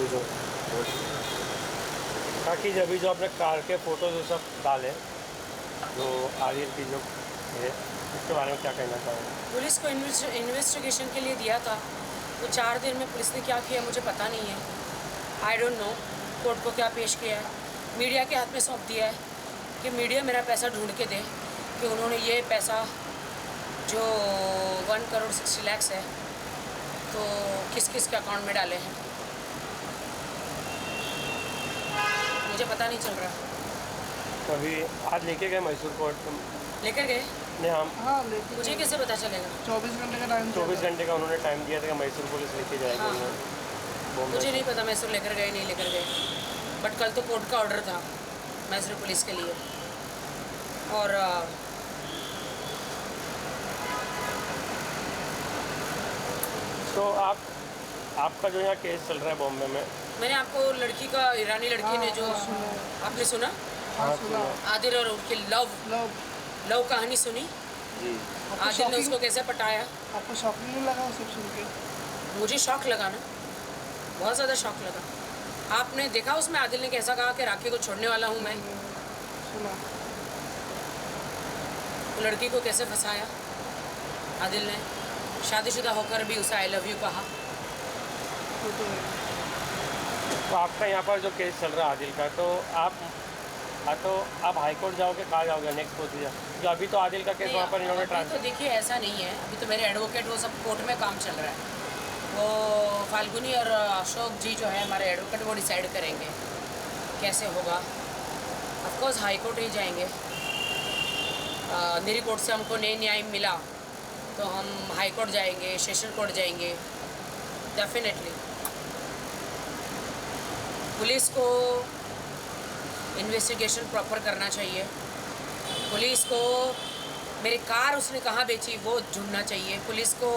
अभी जो ताकि अभी जो अपने कार के फ़ोटोज़ वो सब डालें, जो आदिल की जो है उसके बारे में क्या कहना चाहोगे? पुलिस को इन्वेस्टिगेशन के लिए दिया था, तो 4 दिन में पुलिस ने क्या किया मुझे पता नहीं है। आई डोंट नो कोर्ट को क्या पेश किया है, मीडिया के हाथ में सौंप दिया है कि मीडिया मेरा पैसा ढूंढ के दे कि उन्होंने ये पैसा जो 1 करोड़ 60 लाख है तो किस किस के अकाउंट में डाले हैं, मुझे पता नहीं चल रहा। तो अभी आज लेके गए मैसूर कोर्ट लेकर गए? ने हम हाँ लेके मुझे कैसे पता चलेगा? 24 घंटे का टाइम 24 घंटे का उन्होंने टाइम दिया था कि मैसूर पुलिस लेके जाएगी हाँ। उन्हें बॉम्बे। मुझे नहीं पता मैसूर लेकर गए नहीं लेकर गए, बट कल तो कोर्ट का ऑर्डर था मैसूर पुलिस के लिए। और तो आपका जो यहाँ केस चल रहा है बॉम्बे में, मैंने आपको लड़की का ईरानी लड़की ने जो आपने सुना हाँ सुना आदिल और उनकी लव लव कहानी सुनी, जी आदिल ने उसको कैसे पटाया। आपको शॉकिंग नहीं लगा वो सब सुन के? मुझे शौक लगा ना, बहुत ज़्यादा शौक लगा। आपने देखा उसमें आदिल ने कैसा कहा कि राखी को छोड़ने वाला हूँ मैं, सुना लड़की को कैसे फंसाया आदिल ने, शादीशुदा होकर भी उसे आई लव यू कहा। वो तो है। तो आपका यहाँ पर जो केस चल रहा है आदिल का, तो आप हाई कोर्ट जाओगे, कहाँ जाओगे नेक्स्ट प्रोसीजर? जो अभी तो आदिल का केस नहीं, वहाँ पर इन्होंने अभी तो ट्रांसफर। देखिए ऐसा नहीं है, अभी तो मेरे एडवोकेट वो सब कोर्ट में काम चल रहा है, वो फाल्गुनी और अशोक जी जो है हमारे एडवोकेट वो डिसाइड करेंगे कैसे होगा। ऑफकोर्स हाई कोर्ट ही जाएंगे, अंधेरी कोर्ट से हमको नहीं न्याय मिला तो हम हाई कोर्ट जाएंगे, सेशन कोर्ट जाएंगे डेफिनेटली। पुलिस को इन्वेस्टिगेशन प्रॉपर करना चाहिए, पुलिस को मेरी कार उसने कहाँ बेची वो ढूंढना चाहिए, पुलिस को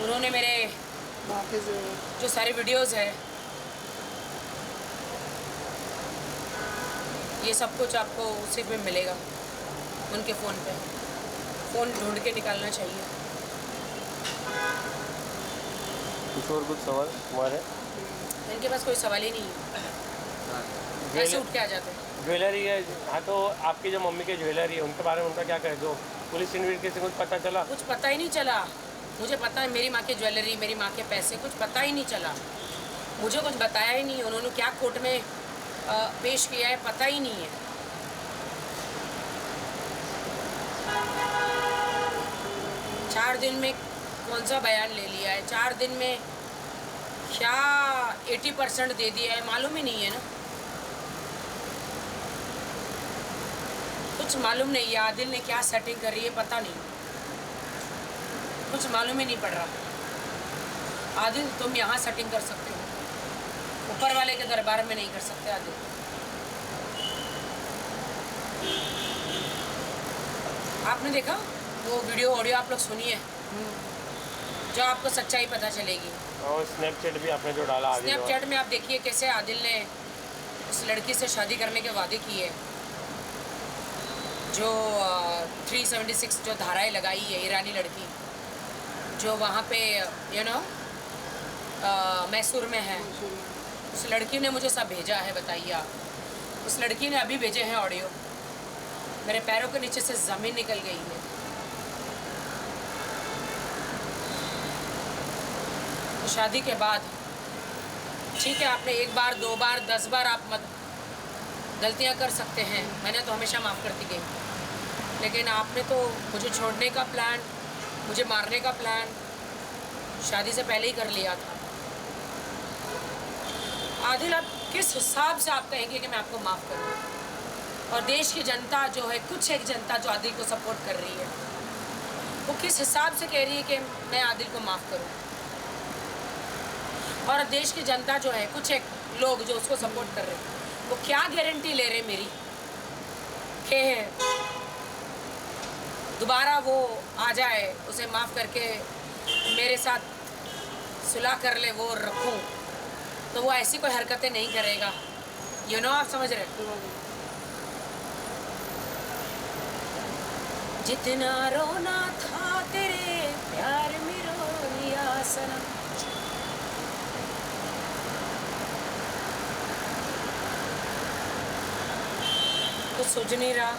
उन्होंने मेरे बाकी जो सारे वीडियोस है ये सब कुछ आपको उसी पे मिलेगा, उनके फ़ोन ढूंढ के निकालना चाहिए। कुछ सवाल हमारे? इनके पास कोई सवाल ही नहीं है, ऐसे उठ के आ जाते हैं। ज्वेलरी है, हाँ, तो आपकी जो मम्मी की ज्वेलरी है उनके बारे में उनका क्या कहे? जो पुलिस इन्वेस्टिगेशन कुछ पता चला? कुछ पता ही नहीं चला, मुझे पता है मेरी माँ की ज्वेलरी, मेरी माँ के पैसे, कुछ पता ही नहीं चला, मुझे कुछ बताया ही नहीं, उन्होंने क्या कोर्ट में पेश किया है पता ही नहीं है। चार दिन में कौन सा बयान ले लिया है, 4 दिन में क्या 80% दे दिया है मालूम ही नहीं है ना, कुछ मालूम नहीं है। आदिल ने क्या सेटिंग कर रही है पता नहीं, कुछ मालूम ही नहीं पड़ रहा। आदिल तुम यहाँ सेटिंग कर सकते हो, ऊपर वाले के दरबार में नहीं कर सकते आदिल। आपने देखा वो वीडियो ऑडियो, आप लोग सुनिए जो आपको सच्चाई पता चलेगी। और स्नैपचैट भी आपने जो डाला आदिल, स्नैपचैट में आप देखिए कैसे आदिल ने उस लड़की से शादी करने के वादे किए, जो 376 जो धाराएं लगाई है, ईरानी लड़की जो वहाँ पे मैसूर में है, उस लड़की ने मुझे सब भेजा है। बताइए आप, उस लड़की ने अभी भेजे हैं ऑडियो, मेरे पैरों के नीचे से ज़मीन निकल गई है। तो शादी के बाद ठीक है, आपने 1 बार 2 बार 10 बार आप मत गलतियां कर सकते हैं, मैंने तो हमेशा माफ़ करती गई, लेकिन आपने तो मुझे छोड़ने का प्लान, मुझे मारने का प्लान शादी से पहले ही कर लिया था। आदिल आप किस हिसाब से आप कहेंगे कि मैं आपको माफ़ करूँ? और देश की जनता जो है, कुछ एक जनता जो आदिल को सपोर्ट कर रही है, वो किस हिसाब से कह रही है कि मैं आदिल को माफ़ करूँ? और देश की जनता जो है, कुछ एक लोग जो उसको सपोर्ट कर रहे हैं, वो क्या गारंटी ले रहे मेरी कि दोबारा वो आ जाए, उसे माफ़ करके मेरे साथ सुलह कर ले, वो रखूं, तो वो ऐसी कोई हरकतें नहीं करेगा। आप समझ रहे? जितना रोना था तेरे प्यार में रो लिया सनम, कुछ सूझ नहीं रहा।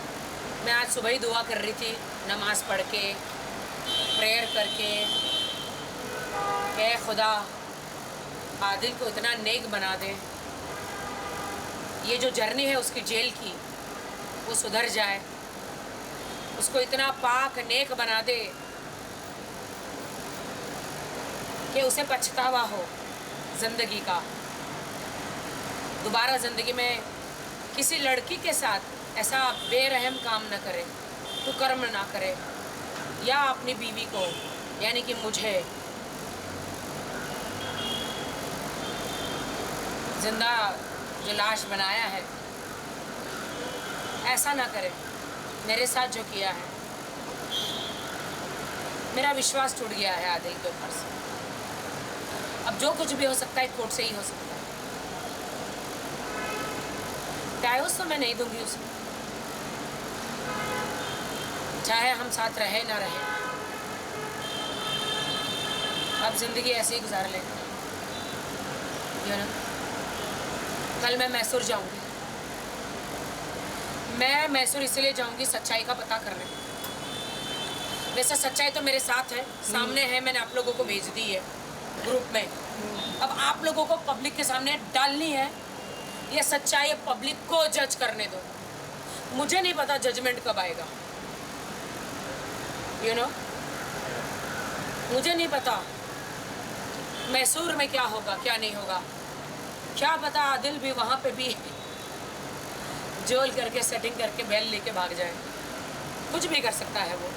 मैं आज सुबह ही दुआ कर रही थी, नमाज पढ़ के, प्रेयर करके, ए खुदा आदिल को इतना नेक बना दे, ये जो जर्नी है उसकी जेल की वो सुधर जाए, उसको इतना पाक नेक बना दे कि उसे पछतावा हो ज़िंदगी का, दोबारा ज़िंदगी में किसी लड़की के साथ ऐसा बेरहम काम न करे, कुकर्म ना करे, या अपनी बीवी को यानी कि मुझे जिंदा जो लाश बनाया है ऐसा ना करे। मेरे साथ जो किया है, मेरा विश्वास टूट गया है आदिल के ऊपर से। अब जो कुछ भी हो सकता है कोर्ट से ही हो सकता है। डाइवोर्स तो मैं नहीं दूंगी उसे, चाहे हम साथ रहे ना रहे, अब जिंदगी ऐसे ही गुजार लेंगे। यू नो, कल मैं मैसूर जाऊंगी। मैं मैसूर इसलिए जाऊंगी सच्चाई का पता करने। वैसे सच्चाई तो मेरे साथ है, सामने है, मैंने आप लोगों को भेज दी है ग्रुप में। अब आप लोगों को पब्लिक के सामने डालनी है ये सच्चाई, पब्लिक को जज करने दो। मुझे नहीं पता जजमेंट कब आएगा, यू नो, मुझे नहीं पता मैसूर में क्या होगा क्या नहीं होगा। क्या पता आदिल भी वहाँ पे भी जोल करके सेटिंग करके बैल लेके भाग जाए, कुछ भी कर सकता है वो।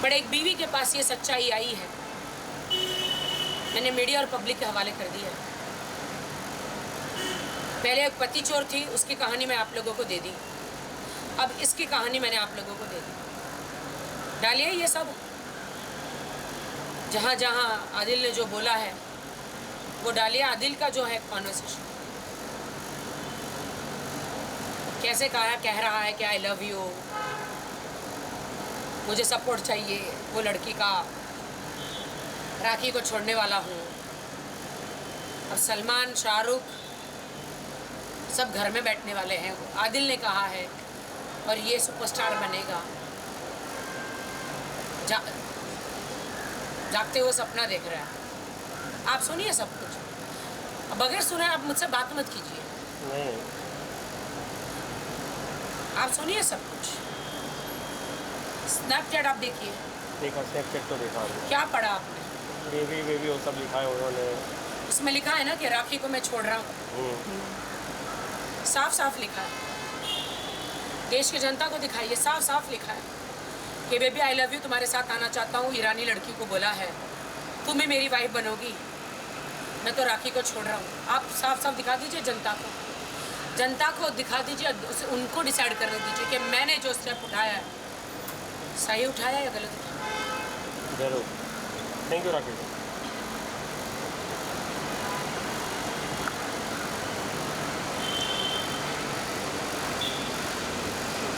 पर एक बीवी के पास ये सच्चाई आई है, मैंने मीडिया और पब्लिक के हवाले कर दी है। पहले एक पति चोर थी, उसकी कहानी मैं आप लोगों को दे दी, अब इसकी कहानी मैंने आप लोगों को दे दी। डालिए ये सब, जहाँ जहाँ आदिल ने जो बोला है वो डालिए। आदिल का जो है कॉन्वर्सेशन, कैसे कह रहा है कि आई लव यू, मुझे सपोर्ट चाहिए, वो लड़की का, राखी को छोड़ने वाला हूँ। अब सलमान, शाहरुख सब घर में बैठने वाले हैं, आदिल ने कहा है, और ये सुपरस्टार बनेगा। जागते हुए सपना देख रहा है। आप सुनिए सब कुछ, अब बगैर सुने आप मुझसे बात मत कीजिए। नहीं, आप सुनिए सब कुछ। स्नैपचैट आप देखिए, देखा स्नैपचैट तो देखा हमने। क्या पढ़ा आपने? बेबी बेबी वो सब लिखा है उन्होंने। उसमें लिखा है ना कि राखी को मैं छोड़ रहा हूँ, साफ साफ लिखा है। देश की जनता को दिखाइए, साफ साफ लिखा है कि बेबी आई लव यू, तुम्हारे साथ आना चाहता हूँ। ईरानी लड़की को बोला है तुम ही मेरी वाइफ बनोगी, मैं तो राखी को छोड़ रहा हूँ। आप साफ साफ दिखा दीजिए जनता को दिखा दीजिए, उनको डिसाइड करने दीजिए कि मैंने जो स्टेप उठाया है सही उठाया या गलत उठाया। जरूर, थैंक यू राकेश।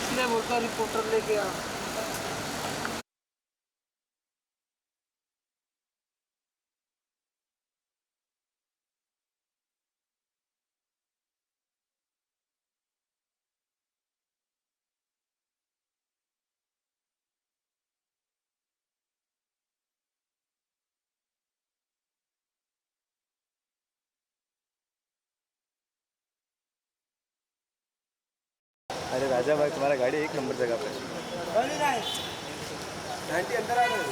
इसलिए बोलता रिपोर्टर लेके आ। अरे राजा भाई, तुम्हारा गाड़ी एक नंबर जगह पे। आंटी अंदर आ गए।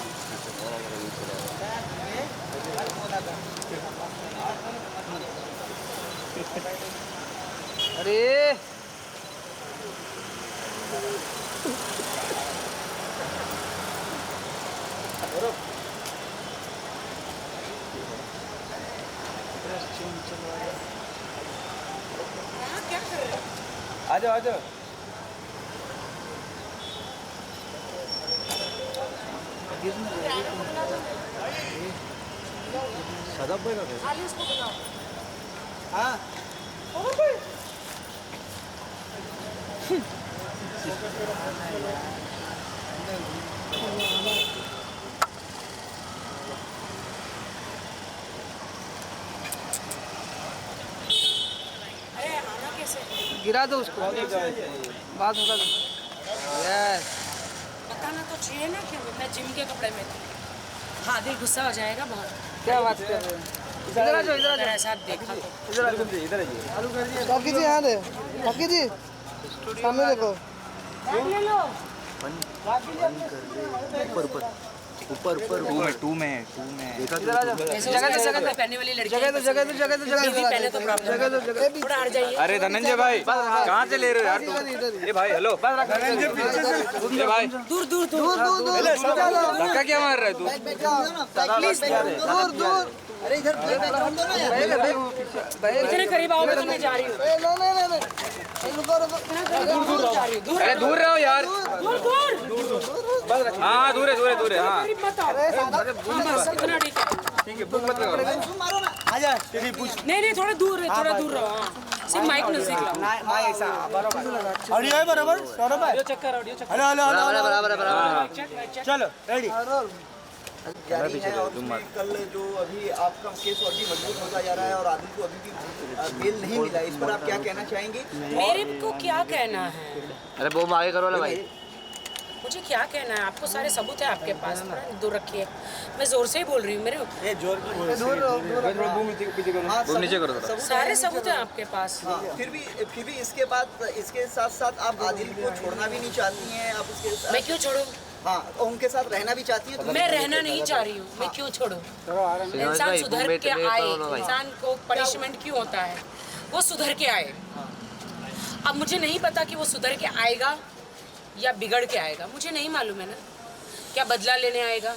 अरे आ जाओ आ जाओ। शादाब भाई का घर। हाँ अरे आना कैसे? गिरा दो उसको बात होगा यस बताना तो चाहिए ना कि मैं जिम के कपड़े में थी। हाँ दिल गुस्सा हो जाएगा बहुत। क्या बात कर रहे हैं इधर आ जाओ अगर ऐसा देखा तो इधर आइए काकी जी यहाँ दे काकी जी सामने देखो ले लो। ऊपर टू में देखा इधर आ जाओ ऐसे जगह दे उसके जगह दे पहनने वाली लड़की जगह दे बीवी पहने तो प्रॉब्लम जगह दे जगह दे थोड़ा हट जाइए। अरे धनंजय भाई कहाँ से ले रहे हो यार तुम? ये भाई हेलो ये भाई दूर दूर दूर दूर धक्का क्या मार रहा है तू? प्लीज दूर दूर अरे इधर इतने करीब आओगे तो मैं जा रही हूँ। रुको दूर जा रही हूँ। दूर अरे दूर रहो यार। दूर हाँ दूर है हाँ करीब मत आओ। बस इतना ठीक है। ठीक है बुक मत लगाओ। नहीं थोड़ा दूर है थोड़ा दूर रहो। हाँ सिर्फ माइक नजदीक लाओ। ऑडियो है बराबर सौरभ भाई ऑडियो चेक कर ऑडियो चेक कर। हेलो चेक चलो रेडी जारी है और उसमें कल जो अभी आपका केस और भी मजबूत होता जा रहा है और आदिल को अभी भी बेल नहीं मिला, इस पर आप क्या कहना चाहेंगे? मेरे को क्या कहना है? अरे वो आगे करो ना भाई। मुझे क्या कहना है? आपको सारे सबूत है आपके पास। थोड़ा दूर रखिए। मैं जोर से ही बोल रही हूँ। मेरे नीचे करो थोड़ा। सारे सबूत हैं आपके पास। हाँ, फिर भी इसके बाद इसके साथ साथ आप आदिल को छोड़ना भी नहीं चाहती हैं, आप उसके साथ मैं क्यों छोड़ूं? हाँ और उनके साथ रहना भी चाहती हैं? तो मैं रहना नहीं चाह रही हूँ। मैं क्यों छोड़ूं? इंसान सुधर के आए। इंसान को पनिशमेंट क्यों होता है? वो सुधर के आए। अब मुझे नहीं पता कि वो सुधर के आएगा या बिगड़ के आएगा। मुझे नहीं मालूम है ना, क्या बदला लेने आएगा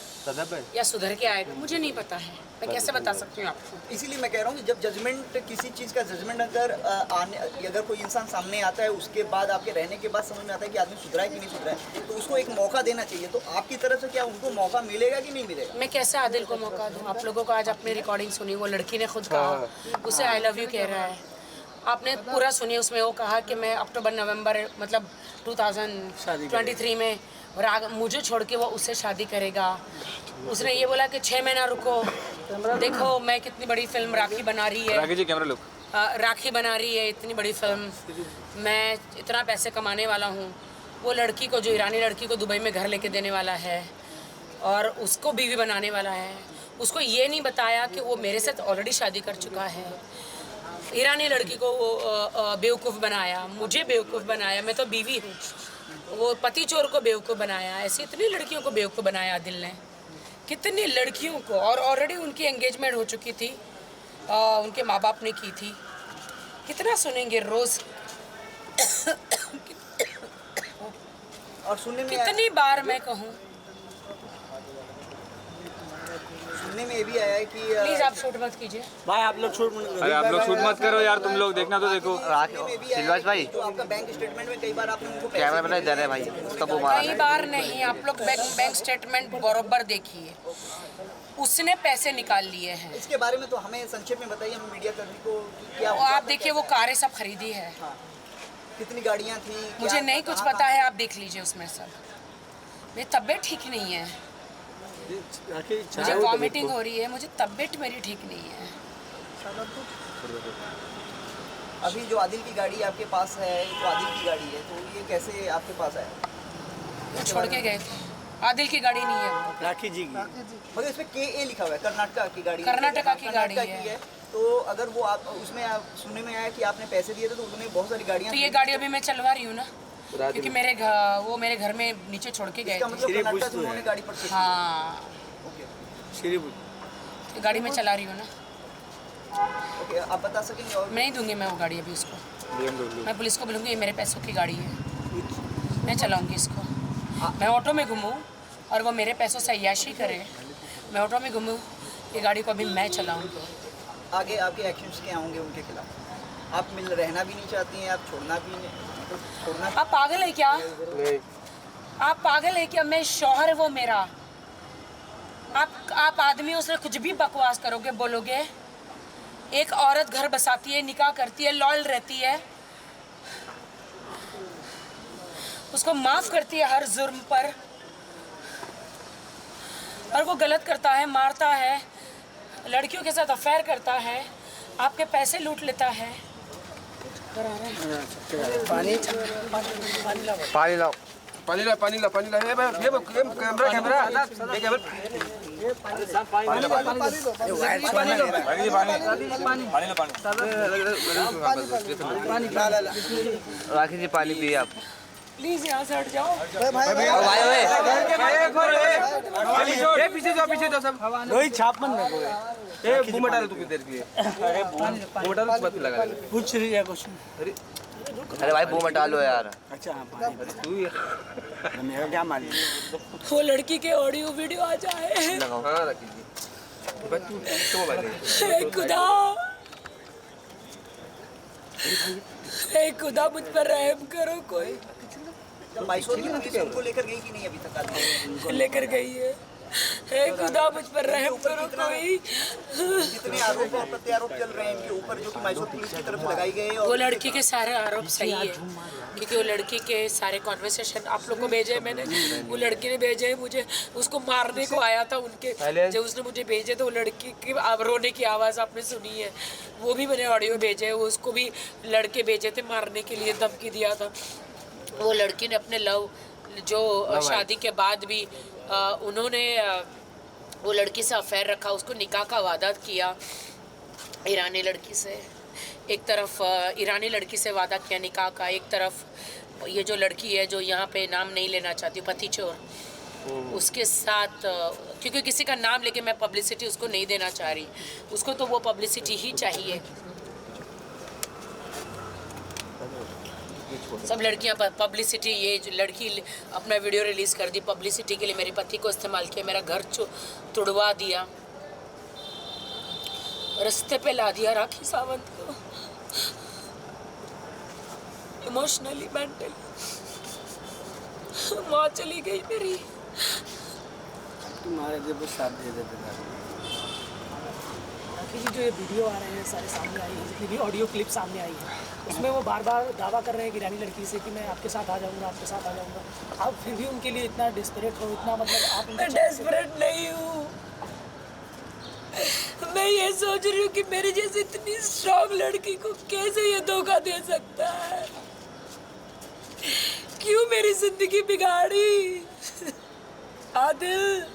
या सुधर के आएगा, मुझे नहीं पता है। मैं कैसे बता सकती हूँ आपको? इसीलिए मैं कह रहा हूँ कि जब जजमेंट किसी चीज़ का जजमेंट अगर कोई इंसान सामने आता है उसके बाद आपके रहने के बाद समझ में आता है कि आदमी सुधरा है कि नहीं सुधरा है, तो उसको एक मौका देना चाहिए। तो आपकी तरफ से क्या उनको मौका मिलेगा कि नहीं मिलेगा? मैं कैसे आदिल को मौका दूँ? आप लोगों को आज अपनी रिकॉर्डिंग सुनी, वो लड़की ने खुद कहा उसे आई लव यू कह रहा है। आपने पूरा सुनिए, उसमें वो कहा कि मैं अक्टूबर नवंबर मतलब 2023 में मुझे छोड़ के वो उससे शादी करेगा। उसने ये बोला कि 6 महीना रुको, देखो मैं कितनी बड़ी फिल्म राखी बना रही है। राखी जी कैमरा लुक। राखी बना रही है इतनी बड़ी फिल्म, मैं इतना पैसे कमाने वाला हूँ। वो लड़की को, जो ईरानी लड़की को दुबई में घर लेके देने वाला है और उसको बीवी बनाने वाला है। उसको ये नहीं बताया कि वो मेरे साथ ऑलरेडी शादी कर चुका है। ईरानी लड़की को वो बेवकूफ़ बनाया, मुझे बेवकूफ़ बनाया। मैं तो बीवी हूँ। वो पति चोर को बेवकूफ़ बनाया। ऐसी इतनी लड़कियों को बेवकूफ़ बनाया दिल ने, कितनी लड़कियों को। और ऑलरेडी उनकी एंगेजमेंट हो चुकी थी, उनके माँ बाप ने की थी। कितना सुनेंगे रोज़? और सुनने में कितनी बार मैं कहूँ? सुनने में ये भी आया है कि प्लीज़ आप शूट मत कीजिए। भाई आप लोग छोड़ अरे आप लोग शूट मत करो यार, तुम लोग देखना तो देखो। सिलवाज भाई जो आपका बैंक स्टेटमेंट में कई बार आपने उनको कैमरा में इधर है भाई, उसका वो मारा कई बार नहीं, आप लोग बैंक स्टेटमेंट बरोबर देखिए। उसने पैसे निकाल लिए हैं। इसके बारे में तो हमें संक्षेप में बताइए, हम मीडिया कर्मी को क्या वो आप देखिए, वो कारें सब खरीदी है। कितनी गाड़ियाँ थी? मुझे नहीं कुछ पता है, आप देख लीजिए उसमें सब। मेरी तबीयत ठीक नहीं है, मुझे वॉमिटिंग हो रही है, मुझे तबीयत मेरी ठीक नहीं है। अभी जो आदिल की गाड़ी आपके पास है, तो आदिल की गाड़ी है, तो ये कैसे आपके पास आया? वो छोड़ के गए थे। आदिल की गाड़ी नहीं है वो, राखी जी की मगर इसमें KA लिखा हुआ है, कर्नाटका की गाड़ी। कर्नाटका की गाड़ी है। तो अगर वो आप उसमें सुनने में आया कि आपने पैसे दिए थे, तो उन्होंने बहुत सारी गाड़ियाँ। तो ये गाड़ी अभी मैं चलवा रही हूँ ना, क्योंकि वो मेरे घर में नीचे छोड़ के गए इसका थे। मतलब कर्नाटका से उन्होंने गाड़ी परचेज की। हाँ, ओके गाड़ी में चला रही हूँ ना। ओके, आप बता सकेंगे? और मैं नहीं दूंगी मैं वो गाड़ी अभी उसको। मैं पुलिस को बोलूँगी ये मेरे पैसों की गाड़ी है, मैं चलाऊँगी इसको। मैं ऑटो में घूमूँ और वो मेरे पैसों से अय्याशी करे, मैं ऑटो में घूमूँ, ये गाड़ी को अभी मैं चलाऊँगी। आगे आपके एक्शंस क्या होंगे उनके खिलाफ? आप रहना भी नहीं चाहती हैं, आप छोड़ना भी नहीं, छोड़ना। आप पागल है क्या? आप पागल है क्या? मैं शौहर वो मेरा। आप आदमियों से कुछ भी बकवास करोगे, बोलोगे। एक औरत घर बसाती है, निकाह करती है, लॉयल रहती है, उसको माफ करती है हर जुर्म पर, और वो गलत करता है, मारता है, लड़कियों के साथ अफेयर करता है, आपके पैसे लूट लेता है, चक्कर आ रहा है। पानी लाओ पानी ला ये कैमरा ये कैमरा राखी जी पानी पिए आप। प्लीज यहाँ से हट जाओ। पीछे जाओ सब। रोहित छापन में घूम डालो तू देर के लिए। अरे घूम डालो मत लगा कुछ नहीं है कुछ। अरे भाई मुंह में डालो यार। अच्छा तू मेरा क्या मालूम। वो लड़की के ऑडियो वीडियो आ जाए। हाँ राखी जी बस तू मोबाइल हे खुदा, हे खुदा मुझ पर रहम करो। कोई तो माइसोर की पुलिस उनको लेकर गई कि नहीं अभी तक आदमी? लेकर गई है। हे खुदा मुझ पर रहम करो। कोई कितने आरोप और प्रत्यारोप चल रहे हैं इनके ऊपर जो कि माइसोर पुलिस की तरफ से लगाई गई है? वो लड़की के सारे आरोप सही है, क्योंकि वो लड़की के सारे कॉन्वर्सेशन आप लोग को भेजे मैंने। वो लड़की ने भेजे मुझे, उसको मारने को आया था उनके। जब उसने मुझे भेजे तो वो लड़की की रोने की आवाज़ आपने सुनी है, वो भी मैंने ऑडियो भेजे। उसको भी लड़के भेजे थे मारने के लिए, धमकी दिया था। वो लड़की ने अपने लव जो शादी के बाद भी उन्होंने वो लड़की से अफेयर रखा, उसको निकाह का वादा किया ईरानी लड़की से। एक तरफ ईरानी लड़की से वादा किया निकाह का, एक तरफ ये जो लड़की है जो यहाँ पे नाम नहीं लेना चाहती, पति चोर, उसके साथ क्योंकि किसी का नाम लेके मैं पब्लिसिटी उसको नहीं देना चाह रही, उसको तो वो पब्लिसिटी ही चाहिए। सब लड़कियां पब्लिसिटी, ये जो लड़की अपना वीडियो रिलीज़ कर दी पब्लिसिटी के लिए, मेरे पति को इस्तेमाल किया, मेरा घर तुड़वा दिया, रास्ते पे ला दिया राखी सावंत को, इमोशनली मेंटली माँ चली गई मेरी। तुम्हारे जब साथ दे देते कि जो ये वीडियो आ रहे हैं सारे सामने आई है, जितनी भी ऑडियो क्लिप सामने आई है, उसमें वो बार बार दावा कर रहे हैं कि ईरानी लड़की से कि मैं आपके साथ आ जाऊंगा, आपके साथ आ जाऊंगा। आप फिर भी उनके लिए इतना डेस्परेट हो, इतना मतलब आप मैं डेस्परेट नहीं हूँ, मैं ये सोच रही हूँ कि मेरी जैसी इतनी स्ट्रॉन्ग लड़की को कैसे ये धोखा दे सकता है, क्यों मेरी जिंदगी बिगाड़ी। आदिल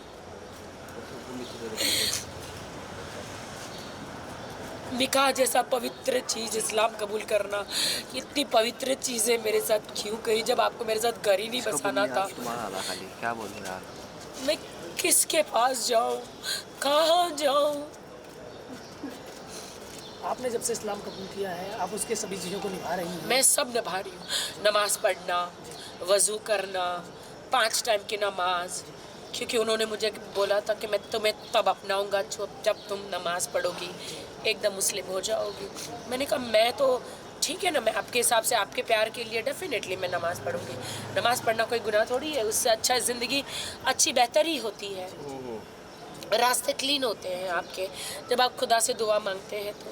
निकाह जैसा पवित्र चीज़, इस्लाम कबूल करना, इतनी पवित्र चीज़ें मेरे साथ क्यों करी जब आपको मेरे साथ घर ही नहीं बसाना था। क्या बोलूं यार, मैं किसके पास जाऊं, कहाँ जाऊं। आपने जब से इस्लाम कबूल किया है आप उसके सभी चीज़ों को निभा रही हैं। मैं सब निभा रही हूँ, नमाज़ पढ़ना, वज़ू करना, 5 टाइम की नमाज, क्योंकि उन्होंने मुझे बोला था कि मैं तुम्हें तब अपनाऊंगा जब तुम नमाज़ पढ़ोगी, एकदम मुस्लिम हो जाओगी। मैंने कहा मैं तो ठीक है ना, मैं आपके हिसाब से आपके प्यार के लिए डेफिनेटली मैं नमाज़ पढ़ूंगी। नमाज़ पढ़ना कोई गुनाह थोड़ी है, उससे अच्छा ज़िंदगी अच्छी बेहतर ही होती है, रास्ते क्लीन होते हैं आपके जब आप खुदा से दुआ मांगते हैं। तो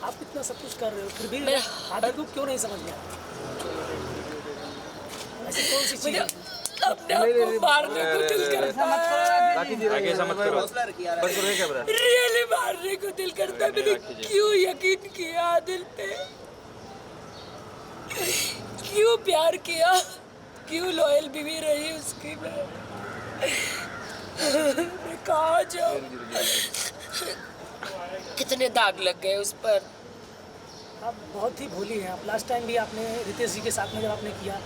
आप इतना सब कुछ कर रहे हो फिर भी मैं आदिल को क्यों नहीं समझ गया? ऐसी कौन सी चीज़ है? अपने आप को मारने को दिल करता है, आगे समझ करो हौसला रखिए यार। बस करो कैमरा। रियली मारने को दिल करता है। मैंने क्यों यकीन किया आदिल पे, क्यों प्यार किया, क्यों लॉयल बीवी रही उसकी मैं कहाँ जाऊँ, कितने दाग लग गए उस पर। आप बहुत ही भोली हैं। आप लास्ट टाइम भी आपने रितेश जी के साथ में जब आपने किया,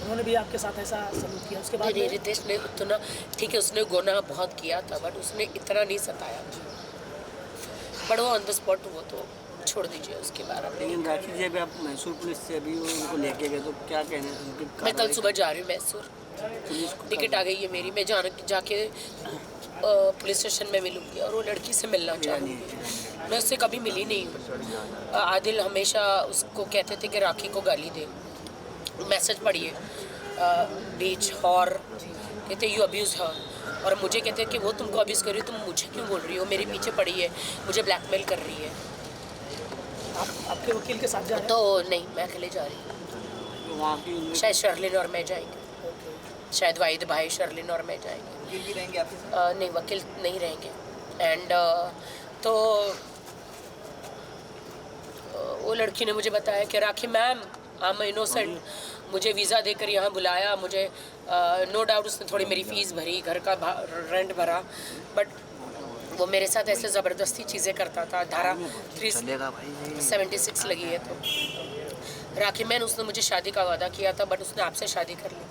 उन्होंने भी आपके साथ ऐसा सलूक किया, उसके बाद नहीं, रितेश ने उतना ठीक है, उसने गुनाह बहुत किया था बट उसने इतना नहीं सताया, बट वो ऑन द स्पॉट वो तो छोड़ दीजिए उसके बारे में। लेकिन राखी जी अभी आप मैसूर पुलिस से अभी उनको लेके गए तो क्या कहने हैं उनके? मैं कल सुबह जा रही हूँ मैसूर, टिकट आ गई है मेरी, मैं जाके पुलिस स्टेशन में मिलूँगी और वो लड़की से मिलना चाहूँगी। मैं उससे कभी मिली नहीं हूँ। आदिल हमेशा उसको कहते थे कि राखी को गाली दे, मैसेज पढ़िए बीच और कहते यू अब्यूज़ हर, और मुझे कहते हैं कि वो तुमको अब्यूज़ कर रही हो, तुम मुझे क्यों बोल रही हो, मेरे पीछे पड़ी है, मुझे ब्लैकमेल कर रही है। आपके वकील के साथ जा रहे हैं? तो नहीं, मैं अकेले जा रही हूँ, वहाँ की शायद शर्लिन और मैं जाएंगे, शायद वाहिद भाई शर्लिन और मैं जाएंगे। वकील भी रहेंगे आपके साथ? नहीं, वकील नहीं रहेंगे। एंड तो वो लड़की ने मुझे बताया कि राखी मैम आई एम इनोसेंट, मुझे वीज़ा देकर यहाँ बुलाया, मुझे नो डाउट उसने थोड़ी मेरी फ़ीस भरी, घर का रेंट भरा, बट वो मेरे साथ ऐसे ज़बरदस्ती चीज़ें करता था। धारा 376 लगी है। तो राखी मैन उसने मुझे शादी का वादा किया था, बट उसने आपसे शादी कर ली।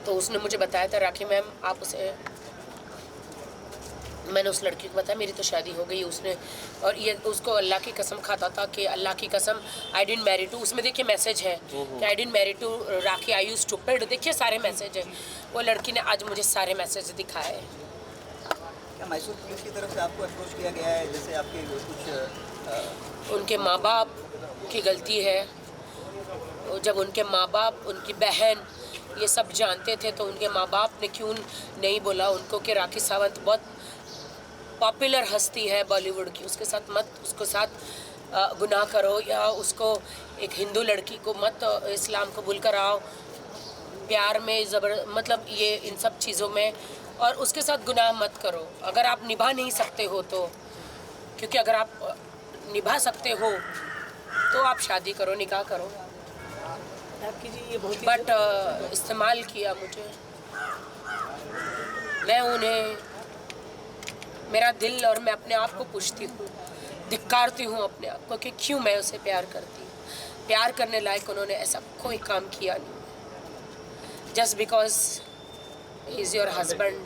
तो उसने मुझे बताया था राखी मैम आप उसे, मैंने उस लड़की को बताया मेरी तो शादी हो गई। उसने और ये उसको अल्लाह की कसम खाता था कि अल्लाह की कसम आई डिडंट मैरी टू, उसमें देखिए मैसेज है कि I didn't marry to Rakhi, I you stupid, देखिए सारे मैसेज है। वो लड़की ने आज मुझे सारे मैसेज दिखाए। क्या मैसूर पुलिस की तरफ से आपको अप्रोच किया गया है, जैसे आपके कुछ उनके माँ बाप की गलती है। जब उनके माँ बाप, उनकी बहन ये सब जानते थे तो उनके माँ बाप ने क्यों नहीं बोला उनको कि राखी सावंत बहुत पॉपुलर हस्ती है बॉलीवुड की, उसके साथ मत, उसके साथ गुनाह करो, या उसको एक हिंदू लड़की को मत इस्लाम कबूल कराओ, प्यार में मतलब ये इन सब चीज़ों में, और उसके साथ गुनाह मत करो। अगर आप निभा नहीं सकते हो तो, क्योंकि अगर आप निभा सकते हो तो आप शादी करो, निकाह करो। बट इस्तेमाल किया मुझे। मैं उन्हें, मेरा दिल और मैं अपने आप को पूछती हूँ, धिक्कारती हूँ अपने आप को कि क्यों मैं उसे प्यार करती हूँ। प्यार करने लायक उन्होंने ऐसा कोई काम किया नहीं। Just because he is your husband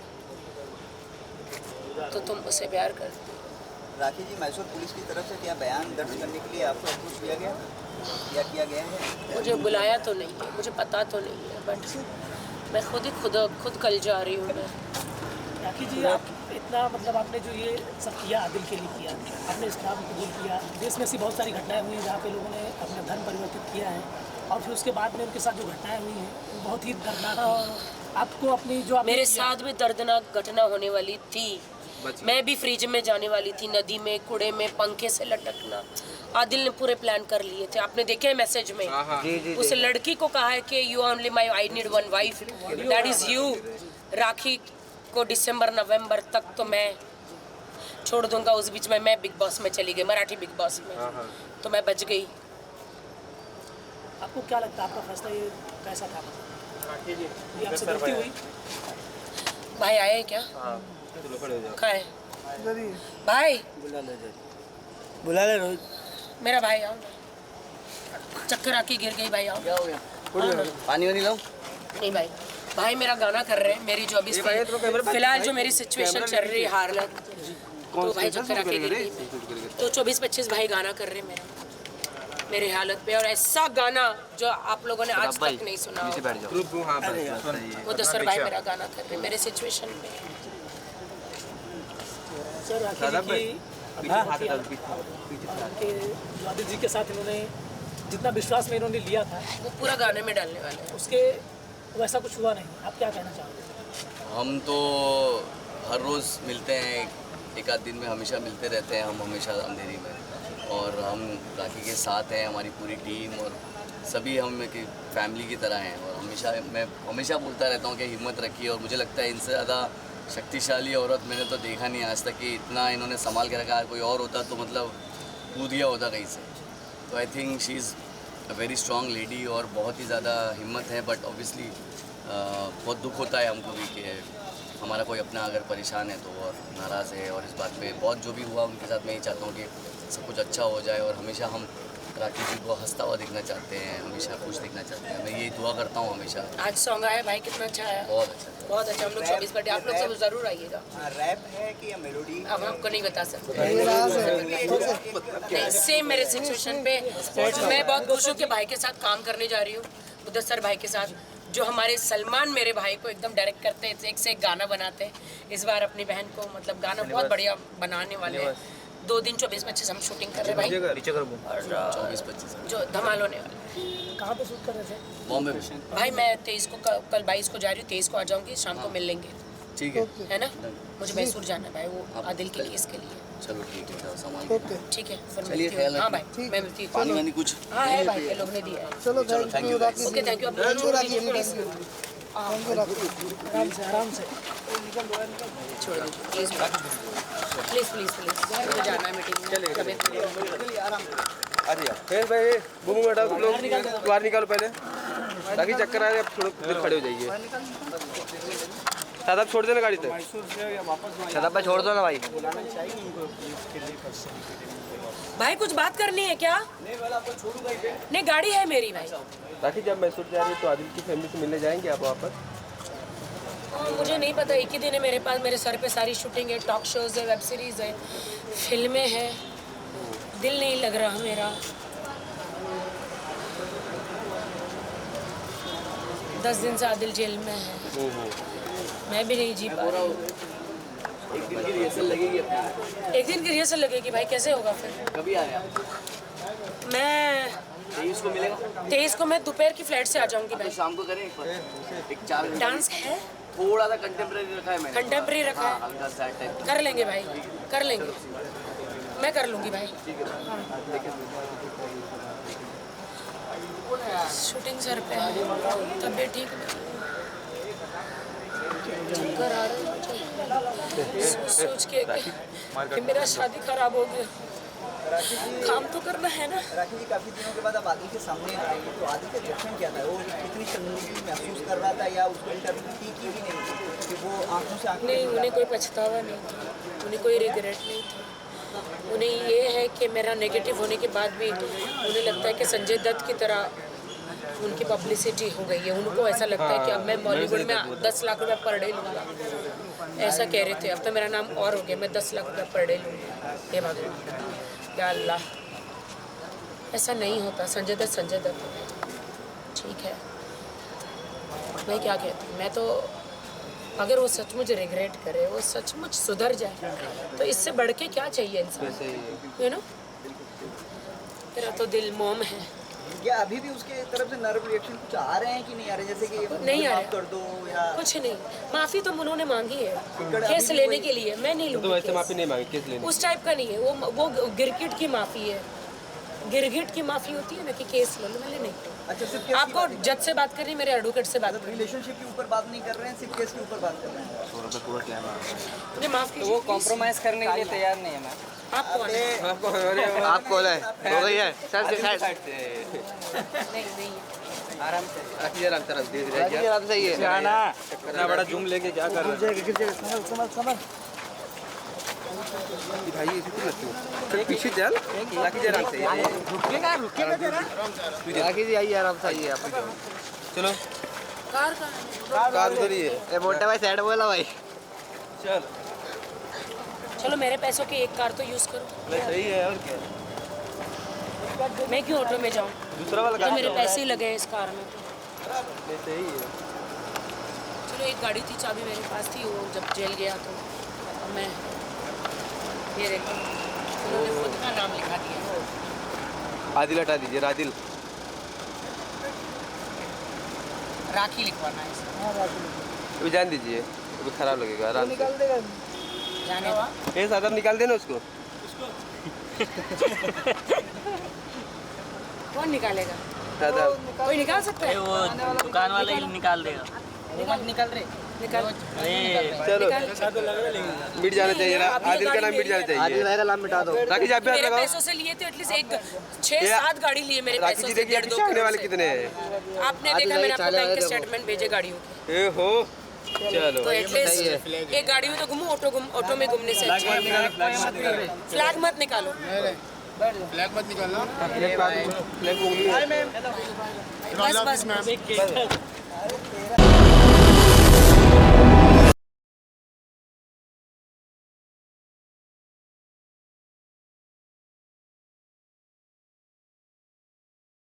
तो तुम उसे प्यार करती हो। राखी जी, मैसूर पुलिस की तरफ से क्या बयान दर्ज करने के लिए आपको अप्रोच किया गया या किया गया है? मुझे बुलाया तो नहीं है, मुझे पता तो नहीं है, बट मैं खुद कल जा रही हूँ। मैं राखी जी, आप इतना मतलब आपने जो ये सब किया आदिल के लिए किया, आपने इस्लाम कबूल किया, देश में ऐसी बहुत सारी घटनाएं हुई हैं जहाँ पे लोगों ने अपना धर्म परिवर्तित किया है, और फिर उसके बाद में उनके साथ जो घटनाएं हुई हैं वो बहुत ही दर्दनाक थी। आपको अपनी जो मेरे साथ भी दर्दनाक घटना होने वाली थी। मैं भी फ्रिज में जाने वाली थी, नदी में, कूड़े में, पंखे से लटकना। आदिल ने पूरे प्लान कर लिए थे, आपने देखे मैसेज में। उस लड़की को कहा है कि you only my, I need one wife, that is you. Rakhi को दिसंबर नवंबर तक तो मैं छोड़ दूंगा, उस बीच में मैं बिग बॉस में चली गई, मराठी बिग बॉस में, तो मैं बच गई। आपको क्या लगता है आपका फैसला ये कैसा था? ये आपसे गलती हुई? भाई आए क्या? कहाँ है भाई? बुला ले रोहित। मेरा भाई आओ ना। चक्कर आके गिर गई भाई, आओ। पानी वानी लाऊं? नहीं भाई, भाई मेरा गाना कर रहे हैं, मेरी जो अभी फिलहाल जो मेरी सिचुएशन चल रही है हालत, तो भाई चक्कर आके गिर गई। तो 24-25 भाई गाना कर रहे हैं मेरे हालत पे, और ऐसा गाना जो आप लोगों ने आज तक नहीं सुना होगा। वो दसर भाई मेरा गाना कर रहे हैं मेरे सिचुएशन पे। सर राखी जी उनके जो आदिल जी के साथ इन्होंने जितना विश्वास में इन्होंने लिया था वो पूरा गाने में डालने वाले हैं। उसके वैसा कुछ हुआ नहीं, आप क्या कहना चाहोगे? हम तो हर रोज़ मिलते हैं, एक आध दिन में हमेशा मिलते रहते हैं हम, हमेशा अंधेरी में, और हम राखी के साथ हैं, हमारी पूरी टीम और सभी हम एक फैमिली की तरह हैं। और मैं हमेशा बोलता रहता हूँ कि हिम्मत रखिए, और मुझे लगता है इनसे ज़्यादा शक्तिशाली औरत मैंने तो देखा नहीं आज तक कि इतना इन्होंने संभाल के रखा। कोई और होता तो मतलब कूद गया होता कहीं से। तो I think she is a very strong lady और बहुत ही ज़्यादा हिम्मत है। बट ऑब्वियसली बहुत दुख होता है हमको भी कि हमारा कोई अपना अगर परेशान है तो और नाराज़ है, और इस बात पे बहुत जो भी हुआ उनके साथ मैं ये चाहता हूँ कि सब कुछ अच्छा हो जाए, और हमेशा हम राखी जी को हंसता हुआ दिखना चाहते हैं, हमेशा खुश दिखना चाहते हैं। मैं यही दुआ करता हूँ हमेशा। आज सॉन्ग आया भाई, कितना अच्छा आया। बहुत अच्छा, बहुत अच्छा। हम लोग 24 बर्थडे, आप लोग सब ज़रूर आइएगा। रैप है कि या मेलोडी? अब आपको नहीं बता सकते। नहीं, सेम मेरे सिचुएशन पे मैं बहुत खुश हूँ कि भाई के साथ काम करने जा रही हूँ, मुदस्सर भाई के साथ, जो हमारे सलमान मेरे भाई को एकदम डायरेक्ट करते हैं, एक से एक गाना बनाते हैं। इस बार अपनी बहन को मतलब गाना बहुत बढ़िया बनाने वाले हैं। 2 दिन 24-25 हम शूटिंग कर रहे हैं भाई, और 24-25 जो धमाल होने वाला है। कहाँ पे शूट कर रहे थे? बॉम्बे में। भाई मैं 23 को, कल 22 को जा रही हूँ, 23 को आ जाऊँगी, शाम को मिल लेंगे, ठीक है, है ना? मुझे मैसूर जाना है भाई, वो आदिल के केस के लिए। चलो ठीक है, संभाल के। ठीक है, फिर चलिए, मिलती हूँ। हाँ भाई, मैं मिलती हूँ। पानी वानी कुछ? हाँ है भाई, ये लोग ने दिया है। चलो thank you. Okay, thank you. आप छोड़ दीजिए प्लीज़, आराम से छोड़ दीजिए प्लीज़। प्लीज़ प्लीज़ प्लीज़ मुझे जाना है मीटिंग में। तबीयत मेरी चलिए आराम से। अरे फिर भाई बुम हटाओ तुम लोग बाहर निकालो पहले ताकि चक्कर आ रहे अब थोड़ा देर खड़े हो जाइए शादाब छोड़ देना गाड़ी तक शादाब भाई छोड़ दो ना भाई भाई कुछ बात करनी है क्या? नहीं गाड़ी है मेरी भाई। ताकि जब मैसूर जा रही है तो आदिल की फैमिली से मिलने जाएंगे आप वापस मुझे नहीं पता, एक ही दिन है मेरे पास, मेरे सर पे सारी शूटिंग है, टॉक शोज है, वेब सीरीज है, फिल्में हैं, दिल नहीं लग रहा मेरा। 10 दिन से आदिल जेल में है, मैं भी नहीं जी पा रही हूँ। एक दिन की रिहर्सल लगेगी अपनी। एक दिन की रिहर्सल लगेगी भाई, कैसे होगा फिर? कभी आ रहे हैं आप? मैं 23 को मिलेगा 23 को मैं दोपहर की फ्लाइट से आ जाऊंगी तो भाई। शाम को करें एक बार एक 4 घंटे डांस है, थोड़ा सा कंटेम्प्रेरी रखा है मैंने कंटेम्प्रेरी रखा हाँ है, हल्का सा टाइप कर लेंगे भाई, कर लेंगे, मैं कर लूँगी भाई। शूटिंग सर पे है, तबीयत ठीक नहीं, चक्कर आ रहे हैं मुझे सोच के कि मेरा शादी खराब हो गया। काम तो करना है ना। राखी जी काफ़ी दिनों के बाद आप आदिल के सामने आए तो आदिल का रिएक्शन क्या था? वो कितनी शर्मिंदगी महसूस कर रहा था या उसको इंटरव्यू की भी नहीं कि वो आंखों से आंखें नहीं, उन्हें कोई पछतावा नहीं था, उन्हें कोई रिग्रेट नहीं था। उन्हें ये है कि मेरा नेगेटिव होने के बाद भी उन्हें लगता है कि संजय दत्त की तरह उनकी पब्लिसिटी हो गई है। उनको ऐसा लगता है कि अब मैं बॉलीवुड में 10 लाख रुपए पर डे लूँगा, ऐसा कह रहे थे। अब तो मेरा नाम और हो गया, मैं 10 लाख रुपए पर डे लूँगा। हे भगवान, या अल्लाह, ऐसा नहीं होता। संजय दत्त ठीक है, मैं क्या कहती हूँ, मैं तो अगर वो सचमुच रिग्रेट करे, वो सचमुच सुधर जाए, तो इससे बढ़ के क्या चाहिए इंसान, यू नो। तेरा तो दिल मोम है। या अभी भी उसके तरफ से नर्व रिएक्शन कुछ आ रहे हैं कि नहीं आ रहे? जैसे कि नहीं आ माफ रहे। कर दो या कुछ नहीं, माफ़ी तो उन्होंने मांगी है केस लेने के लिए, मैं नहीं तो लूँगी वैसे केस। माफी नहीं मांगी केस लेने उस टाइप का नहीं है वो गिरगिट की माफ़ी है, गिरगिट की माफ़ी होती है ना कि केस ले लो, मैंने नहीं। अच्छा सिर्फ केस आपको जज से बात करनी, मेरे एडवोकेट से बात करनी, रिलेशनशिप के ऊपर बात नहीं कर रहे हैं, सिर्फ केस के ऊपर बात कर रहे हैं। मुझे माफ़ कीजिए। वो कॉम्प्रोमाइज़ करने के लिए तैयार नहीं है मैम। आप कौन है? आप कॉल है हो गई है सर से साइड नहीं आराम से आराम सही है इतना बड़ा जूम लेके क्या कर रहे समझ भाई ऐसे क्यों लगते हो पीछे चल ताकि जरा से राखी जी आइए आराम से आइए आप चलो कार कार उधर ही है ए मोटा भाई साइड बोला भाई चल चलो, मेरे पैसों की एक कार तो यूज़ करो। सही है और क्या मैं क्यों ऑटो में जाऊँ, दूसरा वाला तो मेरे पैसे ही लगे हैं इस कार में। सही है चलो, एक गाड़ी थी, चाबी मेरे पास थी, वो जब जेल गया तो मैं ये देखो, उन्होंने खुद का नाम लिखा दिया। आदिल हटा दीजिए आदिल राखी लिखवाना है इसमें। अभी जान दीजिए अभी खराब लगेगा आराम से जाने दो। ए सादर निकाल देना उसको कौन निकालेगा? सादर कोई निकाल सकता है? वो दुकान वाले ही निकाल देगा। निकाल रहे निकाल। चलो मिट जाना चाहिए ना आदिल का नाम मिट जाना चाहिए आदिल भाई का नाम मिटा दो राखी जी आप भी हाथ मेरे लगाओ पैसों से लिए थे, एटलीस्ट एक 6-7 गाड़ी लिए मेरे राखी पैसों जी से। देखिए आपके चाहने वाले कितने हैं आपने देखा, मैंने आपको बैंक के स्टेटमेंट भेजे गाड़ियों के, ए हो चलो तो एटलीस्ट एक गाड़ी में तो घूमो, ऑटो में घूमने से अच्छा है। फ्लैग मत निकालो। फ्लैग उंगली है बस